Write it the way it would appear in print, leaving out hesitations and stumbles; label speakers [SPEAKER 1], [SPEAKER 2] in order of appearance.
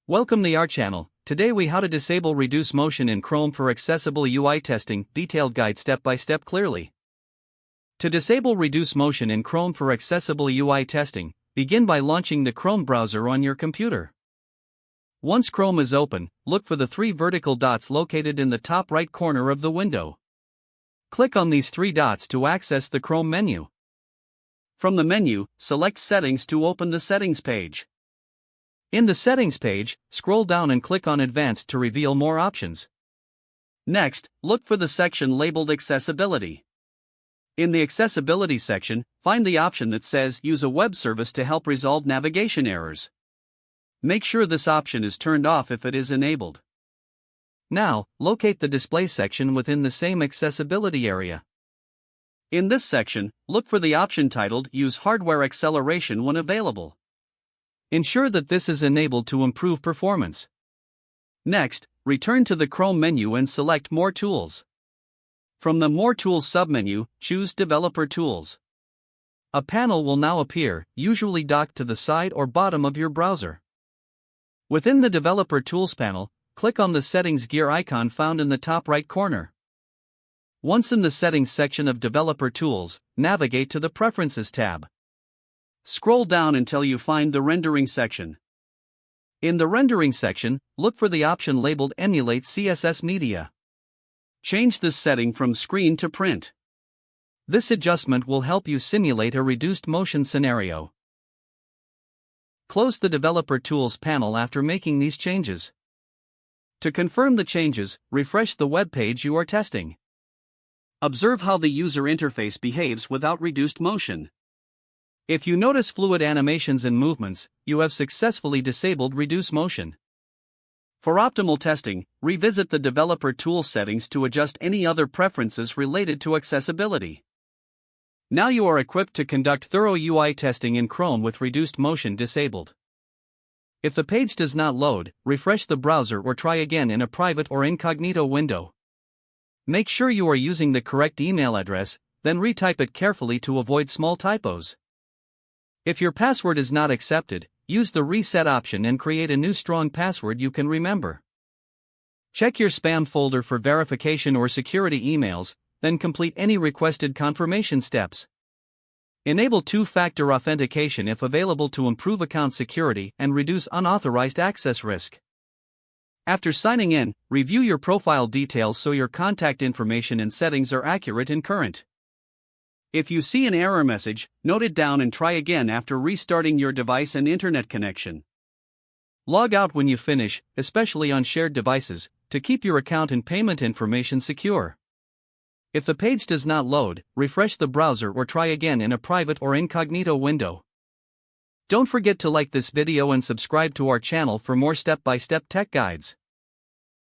[SPEAKER 1] Welcome to our channel. Today we how to disable reduce motion in Chrome for accessible UI testing, detailed guide step by step clearly. To disable reduce motion in Chrome for accessible UI testing, begin by launching the Chrome browser on your computer. Once Chrome is open, look for the three vertical dots located in the top right corner of the window. Click on these three dots to access the Chrome menu. From the menu, select Settings to open the Settings page. In the Settings page, scroll down and click on Advanced to reveal more options. Next, look for the section labeled Accessibility. In the Accessibility section, find the option that says Use a web service to help resolve navigation errors. Make sure this option is turned off if it is enabled. Now, locate the Display section within the same accessibility area. In this section, look for the option titled Use Hardware Acceleration when available. Ensure that this is enabled to improve performance. Next, return to the Chrome menu and select More Tools. From the More Tools submenu, choose Developer Tools. A panel will now appear, usually docked to the side or bottom of your browser. Within the Developer Tools panel, click on the Settings gear icon found in the top right corner. Once in the Settings section of Developer Tools, navigate to the Preferences tab. Scroll down until you find the Rendering section. In the Rendering section, look for the option labeled Emulate CSS Media. Change this setting from Screen to Print. This adjustment will help you simulate a reduced motion scenario. Close the Developer Tools panel after making these changes. To confirm the changes, refresh the web page you are testing. Observe how the user interface behaves without reduced motion. If you notice fluid animations and movements, you have successfully disabled reduce motion. For optimal testing, revisit the Developer Tools settings to adjust any other preferences related to accessibility. Now you are equipped to conduct thorough UI testing in Chrome with reduced motion disabled. If the page does not load, refresh the browser or try again in a private or incognito window. Make sure you are using the correct email address, then retype it carefully to avoid small typos. If your password is not accepted, use the reset option and create a new strong password you can remember. Check your spam folder for verification or security emails, then complete any requested confirmation steps. Enable two-factor authentication if available to improve account security and reduce unauthorized access risk. After signing in, review your profile details so your contact information and settings are accurate and current. If you see an error message, note it down and try again after restarting your device and internet connection. Log out when you finish, especially on shared devices, to keep your account and payment information secure. If the page does not load, refresh the browser or try again in a private or incognito window. Don't forget to like this video and subscribe to our channel for more step-by-step tech guides.